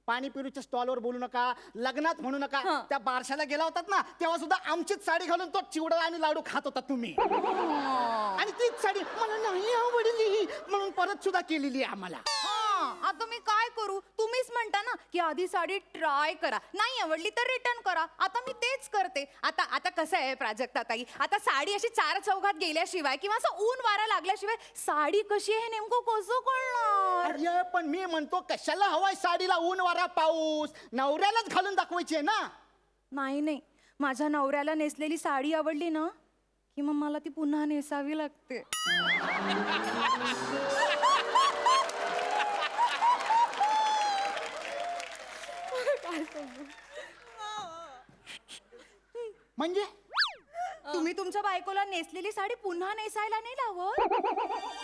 पाणीपुरीच्या स्टॉलवर बोलू नका, लग्नात म्हणू नका. त्या बारशाला गेला होतात ना, तेव्हा सुद्धा आमचीच साडी घालून तो चिवडा आणि लाडू खात होता तुम्ही. आणि तीच साडी मला नाही आवडली म्हणून परत सुद्धा केलेली आहे आम्हाला. आता मी काय करू? तुम्हीच म्हणता ना की आधी साडी ट्राय करा, नाही आवडली तर रिटर्न करा. आता मी तेच करते. आता कसं आहे प्राजक्ता ताई, आता साडी अशी चार चौघात गेल्याशिवाय किंवा असं ऊन वारा लागल्याशिवाय साडी कशी आहे हे नेमकं कसं कळणार? अरे पण मी म्हणतो कशाला हवाय साडीला ऊन वारा पाऊस, नवऱ्यालाच घालून दाखवायची आहे ना. नाही, माझ्या नवऱ्याला नेसलेली साडी आवडली ना की मग मला ती पुन्हा नेसावी लागते. म्हणजे तुम्ही तुमच्या बायकोला नेसलेली साडी पुन्हा नेसायला नाही लावत?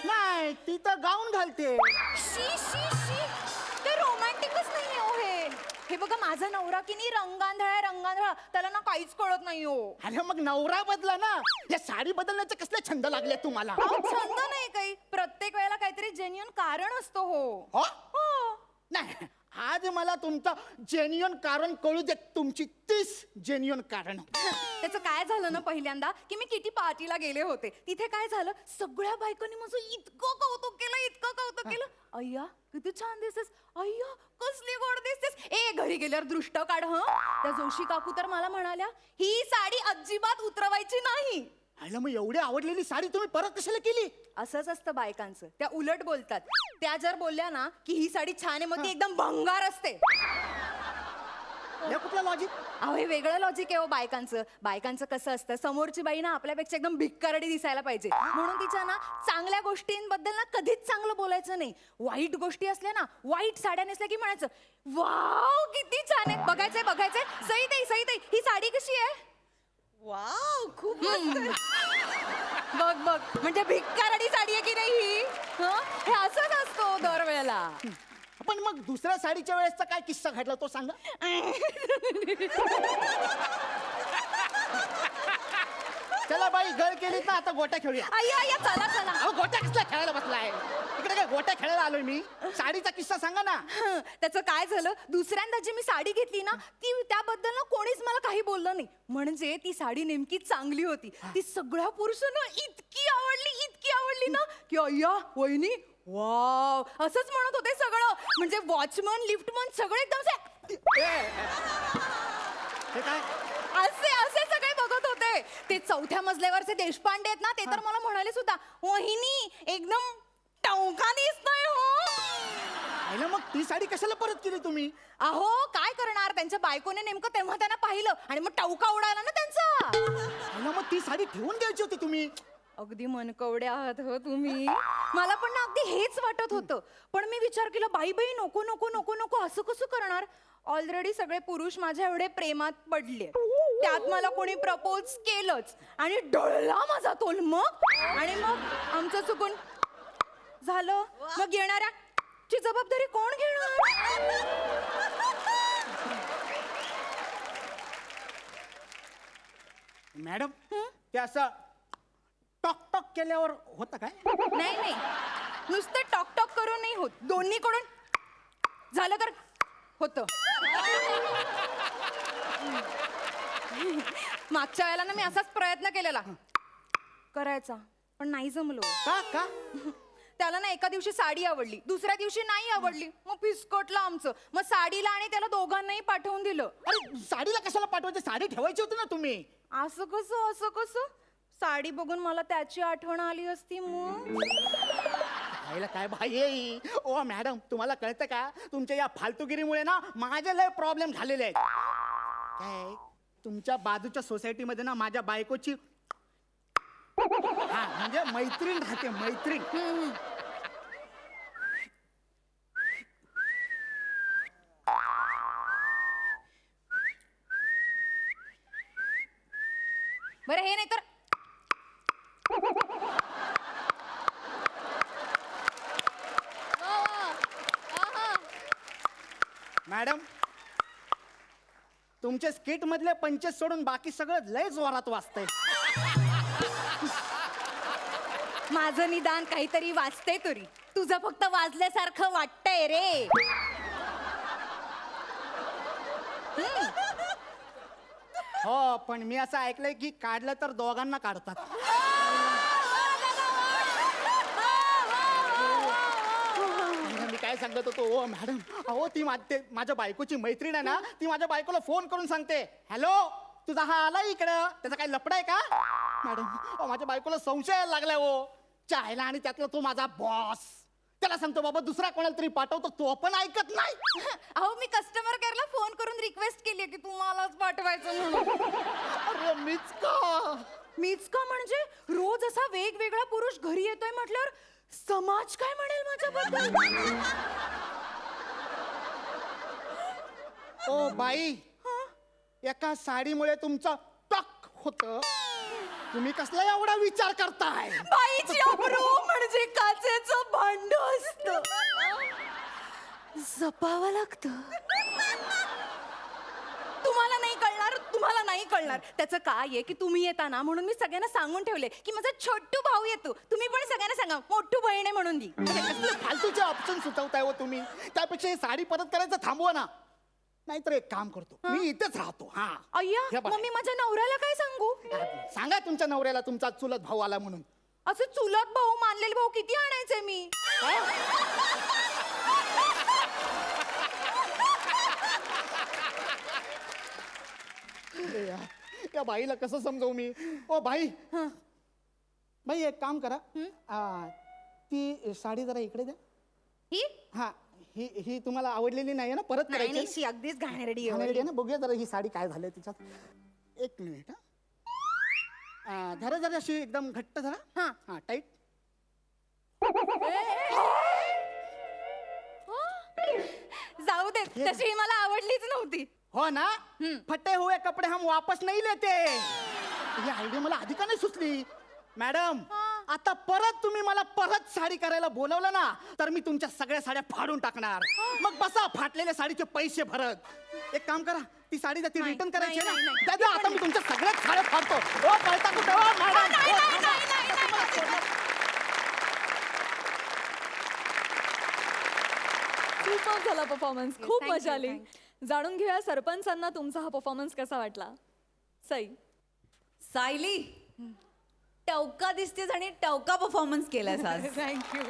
नाही, ती तर गाऊन घालते. शी, ते रोमॅन्टिकच नाहीये हो हे. हे बघा माझा नवरा की नाही रंगांधळा, त्याला ना काहीच कळत नाही हो. अरे मग नवरा बदला ना, या साडी बदलण्याचे कसले छंद लागले तुम्हाला? छंद नाही काही, प्रत्येक वेळेला काहीतरी जेन्युइन कारण असतो हो. हो? नाही, आज मला तुमचं जेन्युइन कारण कळू दे, तुमची 30 जेन्युइन कारण. त्याचं काय झालं ना, पहिल्यांदा की मी किटी पार्टीला गेले होते, तिथे काय झालं, सगळ्या बायकांनी माझं इतकं कौतुक केलं. अय्या किती छान दिसतेस, अय्या कसली गोड दिसतेस. घरी गेल्यावर दृष्ट काढ. त्या जोशी काकू तर मला म्हणाल्या ही साडी अजिबात उतरवायची नाही. अरे मग एवढी आवडलेली साडी तुम्ही परत कशाला केली? असंच असतं बायकांचं, त्या उलट बोलतात. त्या जर बोलल्या ना की ही साडी छान आहे, मग ती एकदम भंगार असते. हे कुठलं लॉजिक? अहो हे वेगळं लॉजिक आहे हो बायकांचं कसं असतं, समोरची बाई ना आपल्यापेक्षा एकदम भिक्कारडी दिसायला पाहिजे म्हणून तिच्या ना चांगल्या गोष्टींबद्दल ना कधीच चांगलं बोलायचं नाही. वाईट गोष्टी असल्या ना, वाईट साड्या नेसल्या की म्हणायचं वाव किती छान आहे, बघायचंय. सई ही साडी कशी आहे? वाव, खूप मस्त. बघ म्हणजे भिक्कारडी साडी आहे की नाही ही? हे असंच असतो दरवेळेला. पण मग दुसऱ्या साडीच्या वेळेसचा काय किस्सा घडला तो सांगा. चला बाई, गळ केलीत ना, आता गोट्या खेळूया. अय्या चला. अहो गोट्या कसला खेळायला बसलाय? इकडे काय गोट्या खेळायला आलोय मी? साडीचा किस्सा सांगा ना. त्याचं काय झालं, दुसऱ्यांदा जी मी साडी घेतली ना ती त्याबद्दल ना कोणीच मला काही बोललं नाही. म्हणजे ती साडी नेमकी चांगली होती. ती सगळ्या पुरुषांना इतकी आवडली ना की अय्या वहिनी वाव असंच म्हणत होते सगळं. म्हणजे वॉचमन लिफ्टमन सगळे एकदम हे काय असे असे सगळे बघत होते. ते 4थ्या मजल्यावरचे देशपांडे आहेत ना, ते तर मला म्हणाले सुद्धा, वहिनी एकदम टवका दिसतोय हो. आईला मग ती साडी कशाला परत केली तुम्ही? अहो काय करणार, त्यांच्या बायकोने नेमकं तेव्हा त्यांना पाहिलं आणि मग टवका उडाला ना त्यांचा. आईला मग ती साडी ठेवून द्यायची होती तुम्ही. अगदी मनकवडे आहात हो तुम्ही. मला पण ना अगदी हेच वाटत होतं, पण मी विचार केला बाई बाई नको नको नको नको असं कसं करणार. ऑलरेडी सगळे पुरुष माझ्या एवढे प्रेमात पडले, त्यात मला कोणी प्रपोज केलंच आणि डळला माझा तोल. मग आणि मग आमचं चुकून झालं, मग येणाऱ्या ची जबाबदारी कोण घेणार. मॅडम ते असं टॉक टॉक केल्यावर होतं काय? नाही नाही, नुसतं टॉक टॉक करून नाही होत, दोन्हीकडून झालं तर होतं. मागच्या वेळेला ना मी असाच प्रयत्न केलेला करायचा, पण नाही जमलो. का त्याला ना एका दिवशी साडी आवडली, दुसऱ्या दिवशी नाही आवडली, मग फिसकटलं आमचं. मग साडीला आणि त्याला दोघांनाही पाठवून दिलं. अरे साडीला कशाला पाठवायची? साडी ठेवायची होती ना तुम्ही. असं कसं साडी बघून मला त्याची आठवण आली असती मग. आईला काय भाई आहे? ओ मॅडम तुम्हाला कळतं का, तुमच्या या फालतूगिरीमुळे ना माझे लय प्रॉब्लेम झालेले आहेत. काय तुमच्या बाजूच्या सोसायटीमध्ये ना माझ्या बायकोची हा म्हणजे मैत्रीण राहते, मैत्रीण. बरं हे नाही तर मॅडम तुमचे स्किट मधले पंचेस सोडून बाकी सगळं लय जोरात वाजतंय. माझं निदान काहीतरी वाचते तरी, तुझं फक्त वाजल्यासारखं वाटतंय रे. हो पण मी असं ऐकलंय की काढलं तर दोघांना काढतात. मी काय सांगत होतो ओ मॅडम, अहो ती माझ्या बायकोची मैत्रीण आहे ना, ती माझ्या बायकोला फोन करून सांगते, हॅलो तुझा हा आला इकडं, त्याचा काही लफडा आहे का? मॅडम अहो माझ्या बायकोला संशय यायला लागलाय हो चायला, आणि त्यातला तो माझा बॉस. त्याला सांगतो बाबा दुसरा कोणाला तरी पाठवतो, तो पण ऐकत नाही. अहो मी कस्टमर केअरला फोन करून रिक्वेस्ट केली की तुम्हालाच पाठवायचं म्हणून. अरे मीच का म्हणजे रोज असा वेगवेगळा पुरुष घरी येतोय म्हटल्यावर समाज काय म्हणेल माझ्याबद्दल. ओ बाई, एका साडीमुळे तुमचं टक होत, तुम्ही कसला एवढा विचार करताय? बाईची अब्रू म्हणजे काचेचं भांड असतं, जपावं लागतं. तुम्हाला नाही कळणार त्याचं काय आहे की तुम्ही येता ना, म्हणून मी सगळ्यांना सांगून ठेवले की माझा छोटू भाऊ येतो, तुम्ही पण सगळ्यांना सांगा मोठू बहीण आहे म्हणून दी. कसले फालतूचे ऑप्शन सुचवताय हो तुम्ही. त्यापेक्षा ही साडी परत करायचं थांबवा ना, नाहीतर एक काम करतो मी इथेच राहतो. हा अय्या हे बघा. मग मी माझ्या नवऱ्याला काय सांगू. सांगा तुमच्या नवऱ्याला तुमचा चुलत भाऊ आला म्हणून. असं चुलत भाऊ मानलेले भाऊ किती आणायचे मी. या बाईला कसं समजवू मी. ओ बाई, बाई एक काम करा, ती साडी जरा इकडे द्या. ही हा ही तुम्हाला आवडलेली नाही ना, परत नाही करायची. शी अगदीच घाणेरडी आहे. घाणेरडी आहे ना, बघूया जरा ही साडी काय झालंय तिच्यात. एक मिनिट हा. धरा जरा अशी एकदम घट्ट धरा. हा टाईट. जाऊ दे, तशी ही मला आवडलीच नव्हती. हो ना, फटे हुए कपडे हम वापस नहीं लेते. ही आयडिया मला आधी का नाही सुचली मॅडम. आता परत तुम्ही मला परत साडी करायला बोलवलं ना, तर मी तुमच्या सगळ्या साड्या फाडून टाकणार. मग बसा फाटलेल्या साडीचे पैसे भरत. एक काम करा, ती साडी ती रिटर्न करायची आहे नाही, ना, नाही. द्या द्या, आता मी तुमच्या सगळ्याच साड्या फाडतो. ओ कळता कुठे हो मॅडम. खूप झाला परफॉर्मन्स, खूप Thank मजा you, आली. जाणून घेऊया सरपंचांना तुमचा हा परफॉर्मन्स कसा वाटला. सई सायली टवका दिसतेस आणि टवका परफॉर्मन्स केलास आज. थँक्यू.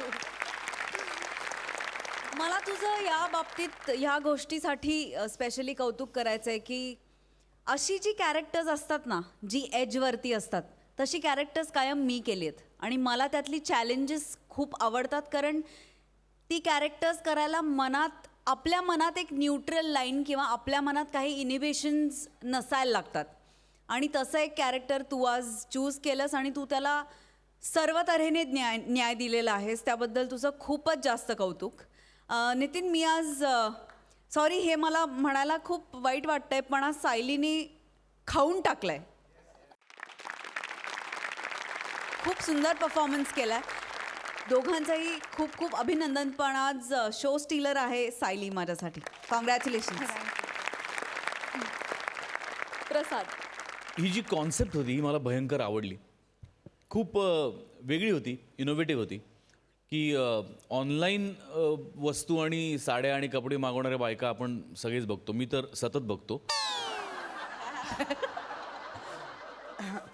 मला तुझं या बाबतीत ह्या गोष्टीसाठी स्पेशली कौतुक करायचं आहे की अशी जी कॅरेक्टर्स असतात ना जी एजवरती असतात तशी कॅरेक्टर्स कायम मी केली आहेत आणि मला त्यातली चॅलेंजेस खूप आवडतात कारण ती कॅरेक्टर्स करायला आपल्या मनात एक न्यूट्रल लाईन किंवा आपल्या मनात काही इनिबिशन्स नसायला लागतात आणि तसं एक कॅरेक्टर तू आज चूज केलंस आणि तू त्याला सर्व तऱ्हेने न्याय दिलेला आहेस त्याबद्दल तुझं खूपच जास्त कौतुक. नितीन मी आज सॉरी हे मला म्हणायला खूप वाईट वाटतंय पण आज सायलीने खाऊन टाकलंय. खूप सुंदर परफॉर्मन्स केलाय दोघांचंही खूप खूप अभिनंदन पण आज शो स्टीलर आहे सायली माझ्यासाठी. कॉंग्रॅच्युलेशन. प्रसाद. ही जी कॉन्सेप्ट होती ही मला भयंकर आवडली. खूप वेगळी होती, इनोव्हेटिव्ह होती की ऑनलाईन वस्तू आणि साड्या आणि कपडे मागवणाऱ्या बायका आपण सगळेच बघतो. मी तर सतत बघतो.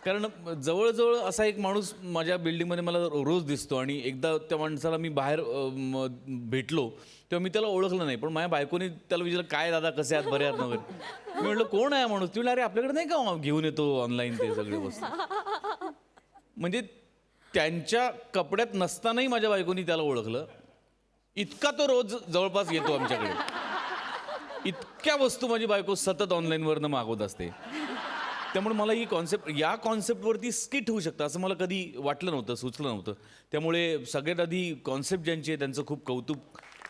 कारण जवळजवळ असा एक माणूस माझ्या बिल्डिंगमध्ये मला रोज दिसतो आणि एकदा त्या माणसाला मी बाहेर भेटलो तेव्हा मी त्याला ओळखलं नाही पण माझ्या बायकोने त्याला विचारलं काय दादा कसे आहात बरे आहात वगैरे. मी म्हटलं कोण आहे माणूस. ती म्हणलं अरे आपल्याकडे नाही का घेऊन येतो ऑनलाईन ते सगळे वस्तू. म्हणजे त्यांच्या कपड्यात नसतानाही माझ्या बायकोनी त्याला ओळखलं. इतका तो रोज जवळपास येतो आमच्याकडे. इतक्या वस्तू माझी बायको सतत ऑनलाईनवरनं मागवत असते. त्यामुळे मला ही या कॉन्सेप्टवरती स्किट होऊ शकतं असं मला कधी वाटलं नव्हतं, सुचलं नव्हतं. त्यामुळे सगळ्यात आधी कॉन्सेप्ट ज्यांची आहे त्यांचं खूप कौतुक.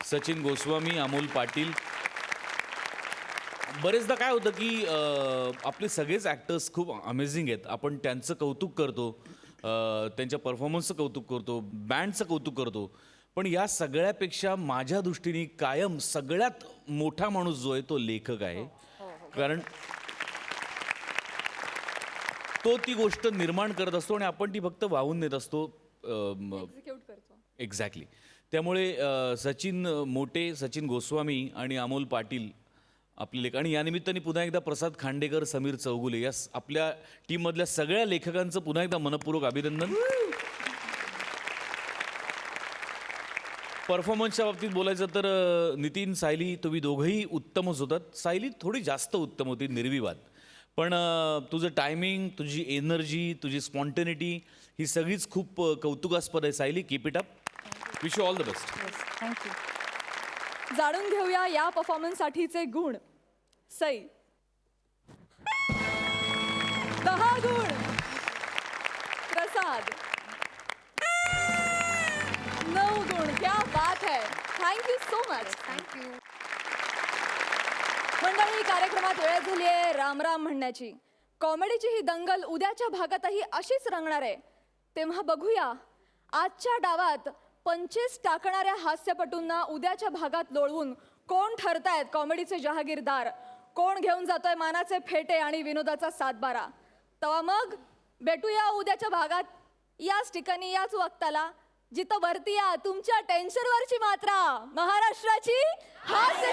सचिन गोस्वामी, अमोल पाटील. बरेचदा काय होतं की आपले सगळेच ॲक्टर्स खूप अमेझिंग आहेत. आपण त्यांचं कौतुक करतो, त्यांच्या परफॉर्मन्सचं कौतुक करतो, बँडचं कौतुक करतो. पण या सगळ्यापेक्षा माझ्या दृष्टीने कायम सगळ्यात मोठा माणूस जो आहे तो लेखक आहे. कारण तो ती गोष्ट निर्माण करत असतो आणि आपण ती फक्त वाहून नेत असतो. एक्झिक्यूट करतो. एक्झॅक्टली. त्यामुळे सचिन मोटे, सचिन गोस्वामी आणि अमोल पाटील आपले लेखक आणि या निमित्ताने पुन्हा एकदा प्रसाद खांडेकर, समीर चौगुले या आपल्या टीममधल्या सगळ्या लेखकांचं पुन्हा एकदा मनपूर्वक अभिनंदन. परफॉर्मन्सच्या बाबतीत बोलायचं तर नितीन, सायली तुम्ही दोघंही उत्तमच होतात. सायली थोडी जास्त उत्तम होती निर्विवाद. पण तुझं टायमिंग, तुझी एनर्जी, तुझी स्पॉन्टेनिटी ही सगळीच खूप कौतुकास्पद आहे. Sayali, keep it up. Wish you all the best. Thank you. जाणून घेऊया या परफॉर्मन्ससाठीचे गुण. सई. 10 गुण. प्रसाद. 9 गुण. क्या बात है. Thank you so much. थँक्यू. मंडळी, कार्यक्रमात वेळ झाली आहे राम राम म्हणण्याची. कॉमेडीची ही दंगल उद्याच्या भागातही अशीच रंगणार आहे. तेव्हा बघूया आजच्या डावात पंचेस टाकणाऱ्या हास्यपटूंना उद्याच्या भागात लोळवून कोण ठरतायत कॉमेडीचे जहागीरदार, कोण घेऊन जातोय मानाचे फेटे आणि विनोदाचा सातबारा. तेव्हा मग भेटूया उद्याच्या भागात याच ठिकाणी याच वक्ताला जिथं वरती या तुमच्या टेन्शनवरची मात्रा महाराष्ट्राची हास्य